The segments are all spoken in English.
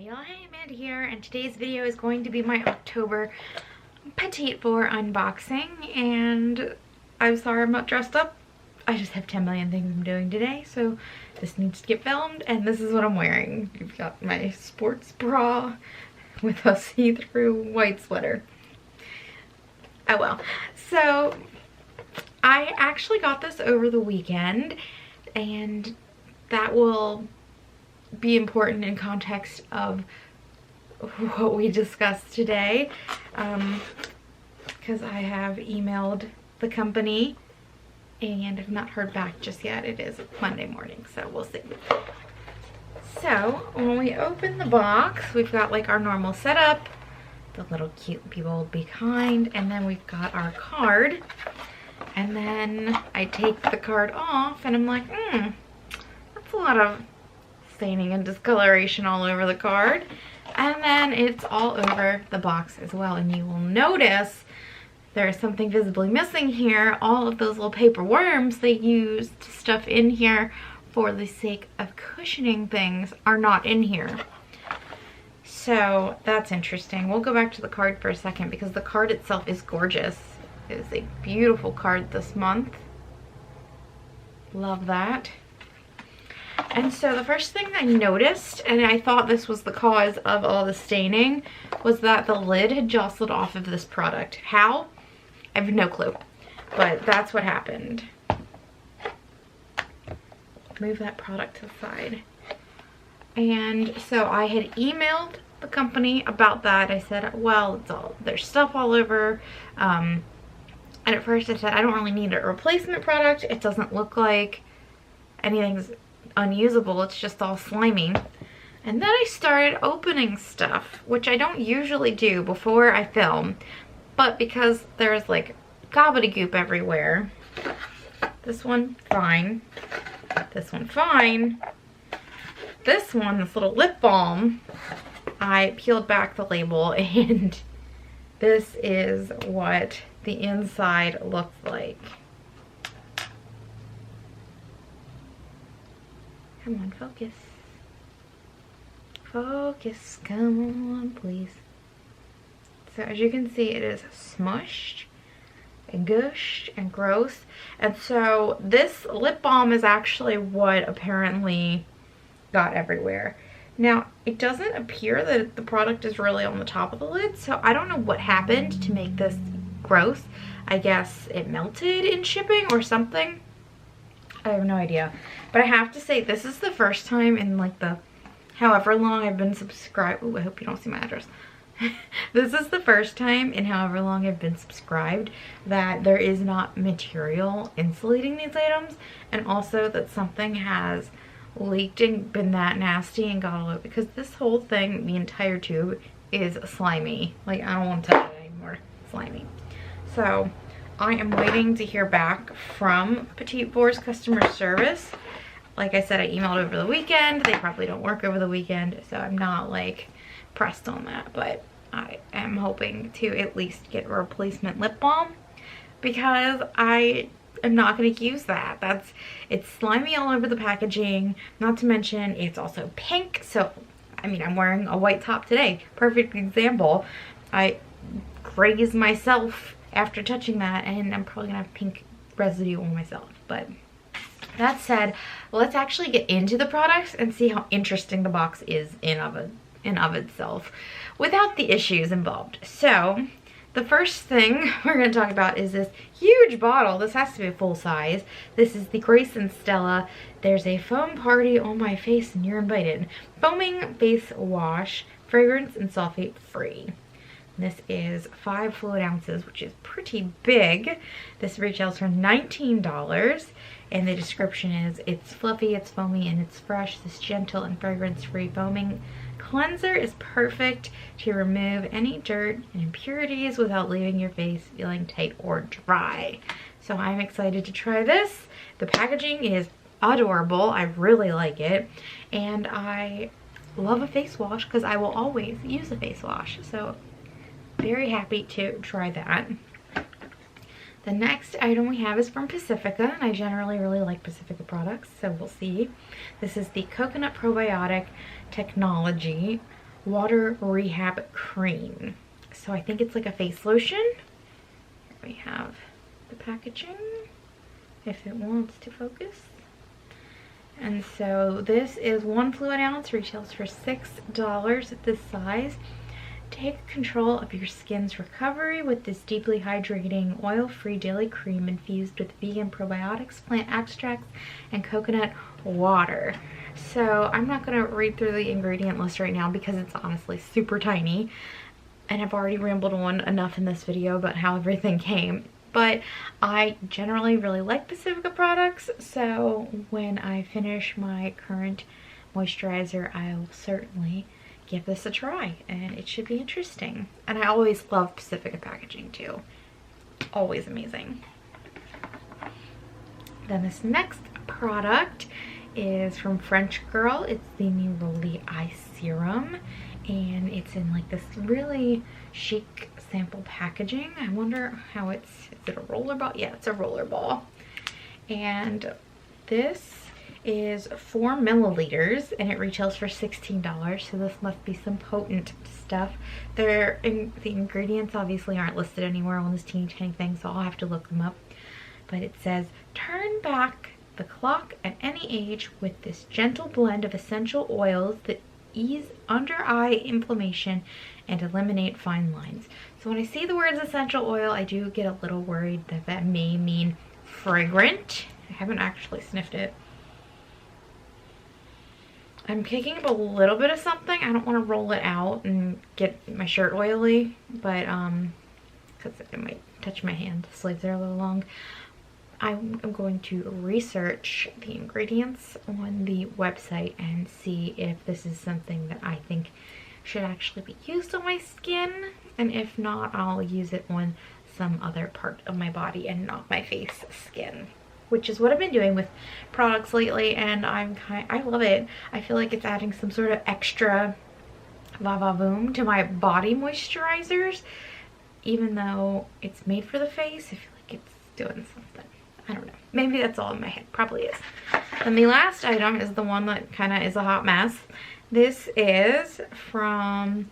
Hey y'all, hey, Amanda here, and today's video is going to be my October PetitVour unboxing, and I'm sorry I'm not dressed up. I just have 10 million things I'm doing today, so this needs to get filmed, and this is what I'm wearing. You've got my sports bra with a see-through white sweater. Oh well. So, I actually got this over the weekend, and that will be important in context of what we discussed today, because I have emailed the company and have not heard back just yet. It is Monday morning, so we'll see. So when we open the box, we've got like our normal setup, the little cute people will be kind, and then we've got our card, and then I take the card off and I'm like, that's a lot of staining and discoloration all over the card, and then it's all over the box as well. And you will notice there's something visibly missing here. All of those little paper worms they used to stuff in here for the sake of cushioning things are not in here. So that's interesting. We'll go back to the card for a second because the card itself is gorgeous. It is a beautiful card this month. Love that. And so the first thing I noticed, and I thought this was the cause of all the staining, was that the lid had jostled off of this product. How? I have no clue, but that's what happened. Move that product to the side. And so I had emailed the company about that. I said, well, there's stuff all over. And at first I said, I don't really need a replacement product. It doesn't look like anything's unusable, it's just all slimy. And then I started opening stuff, which I don't usually do before I film, but because there's like gobbledygook everywhere. This one, fine. This one, fine. This one, this little lip balm, I peeled back the label, and this is what the inside looks like. Come on, focus. Focus, come on, please. So as you can see, it is smushed and gushed and gross. And so this lip balm is actually what apparently got everywhere. Now, it doesn't appear that the product is really on the top of the lid, so I don't know what happened to make this gross. I guess it melted in shipping or something. I have no idea. But I have to say, this is the first time in like the however long I've been subscribed. Ooh, I hope you don't see my address. This is the first time in however long I've been subscribed that there is not material insulating these items, and also that something has leaked and been that nasty and got all over, because this whole thing, the entire tube, is slimy. Like, I don't want to touch it anymore. Slimy. So I am waiting to hear back from PetitVour's customer service. Like I said, I emailed over the weekend. They probably don't work over the weekend, so I'm not like pressed on that, but I am hoping to at least get a replacement lip balm, because I am not going to use that. It's slimy all over the packaging, not to mention it's also pink. So I mean, I'm wearing a white top today, perfect example. I grazed myself after touching that, and I'm probably gonna have pink residue on myself. But that said, let's actually get into the products and see how interesting the box is in of itself without the issues involved. So the first thing we're going to talk about is this huge bottle. This has to be a full size. This is the Grace and Stella There's a Foam Party on My Face and You're Invited foaming face wash, fragrance and sulfate free. This is 5 fluid ounces, which is pretty big. This retails for $19, and the description is, it's fluffy, it's foamy, and it's fresh. This gentle and fragrance-free foaming cleanser is perfect to remove any dirt and impurities without leaving your face feeling tight or dry. So I'm excited to try this. The packaging is adorable. I really like it, and I love a face wash because I will always use a face wash. So very happy to try that. The next item we have is from Pacifica, and I generally really like Pacifica products, so we'll see. This is the Coconut Probiotic Technology Water Rehab Cream. So I think it's like a face lotion. Here we have the packaging, if it wants to focus. And so this is 1 fluid ounce, retails for $6 at this size. Take control of your skin's recovery with this deeply hydrating, oil-free daily cream infused with vegan probiotics, plant extracts, and coconut water. So I'm not going to read through the ingredient list right now because it's honestly super tiny. And I've already rambled on enough in this video about how everything came. But I generally really like Pacifica products, so when I finish my current moisturizer, I'll certainly give this a try, and it should be interesting. And I always love Pacifica packaging too. Always amazing. Then this next product is from French Girl. It's the Neroli Eye Serum, and it's in like this really chic sample packaging. I wonder how is it a roller ball? Yeah, it's a roller ball. And this is 4 milliliters and it retails for $16, so this must be some potent stuff. The ingredients obviously aren't listed anywhere on this teeny tiny thing, so I'll have to look them up. But it says, turn back the clock at any age with this gentle blend of essential oils that ease under eye inflammation and eliminate fine lines. So when I see the words essential oil, I do get a little worried that that may mean fragrant. I haven't actually sniffed it. I'm kicking up a little bit of something. I don't want to roll it out and get my shirt oily, but because it might touch my hand. The sleeves are a little long. I'm going to research the ingredients on the website and see if this is something that I think should actually be used on my skin, and if not, I'll use it on some other part of my body and not my face skin, which is what I've been doing with products lately, and I love it. I feel like it's adding some sort of extra va-va-voom to my body moisturizers, even though it's made for the face. I feel like it's doing something. I don't know. Maybe that's all in my head. Probably is. And the last item is the one that kind of is a hot mess. This is from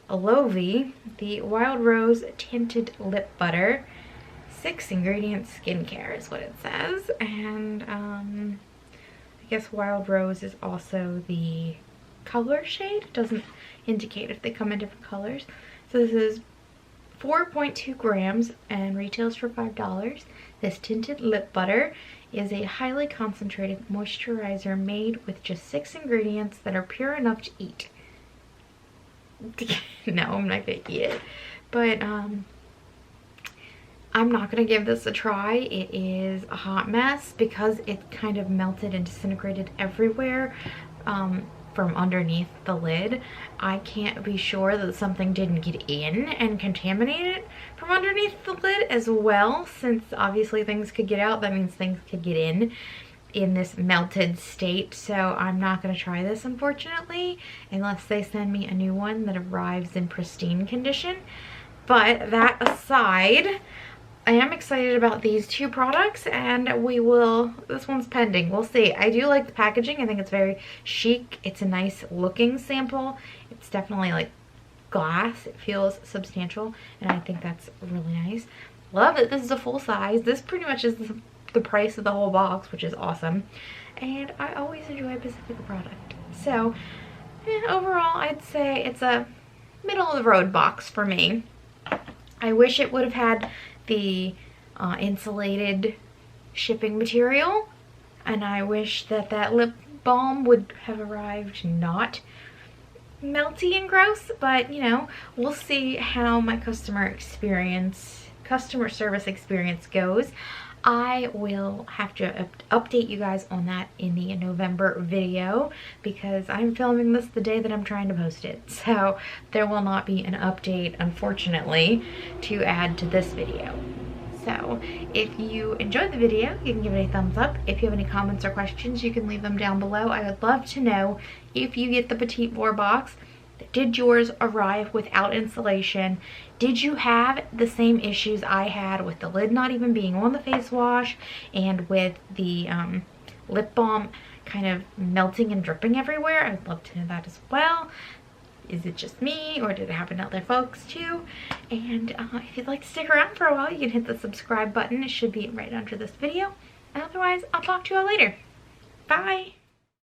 Alovi, the Wild Rose Tinted Lip Butter. 6 ingredient skincare is what it says. And I guess Wild Rose is also the color shade. It doesn't indicate if they come in different colors. So this is 4.2 grams and retails for $5. This tinted lip butter is a highly concentrated moisturizer made with just 6 ingredients that are pure enough to eat. No, I'm not gonna eat it, but I'm not gonna give this a try. It is a hot mess because it kind of melted and disintegrated everywhere from underneath the lid. I can't be sure that something didn't get in and contaminate it from underneath the lid as well, since obviously things could get out. That means things could get in this melted state. So I'm not going to try this, unfortunately, unless they send me a new one that arrives in pristine condition. But that aside, I am excited about these 2 products, and this one's pending. We'll see. I do like the packaging. I think it's very chic. It's a nice looking sample. It's definitely like glass. It feels substantial, and I think that's really nice. Love that this is a full size. This pretty much is the price of the whole box, which is awesome. And I always enjoy a Pacifica product. So overall, I'd say it's a middle of the road box for me. I wish it would have had the insulated shipping material, and I wish that that lip balm would have arrived not melty and gross, but you know, we'll see how my customer service experience goes. I will have to update you guys on that in the November video, because I'm filming this the day that I'm trying to post it. So there will not be an update, unfortunately, to add to this video. So if you enjoyed the video, you can give it a thumbs up. If you have any comments or questions, you can leave them down below. I would love to know if you get the PetitVour box. Did yours arrive without insulation? Did you have the same issues I had with the lid not even being on the face wash, and with the lip balm kind of melting and dripping everywhere? I would love to know that as well. Is it just me, or did it happen to other folks too? And if you'd like to stick around for a while, you can hit the subscribe button. It should be right under this video. And otherwise, I'll talk to you all later. Bye!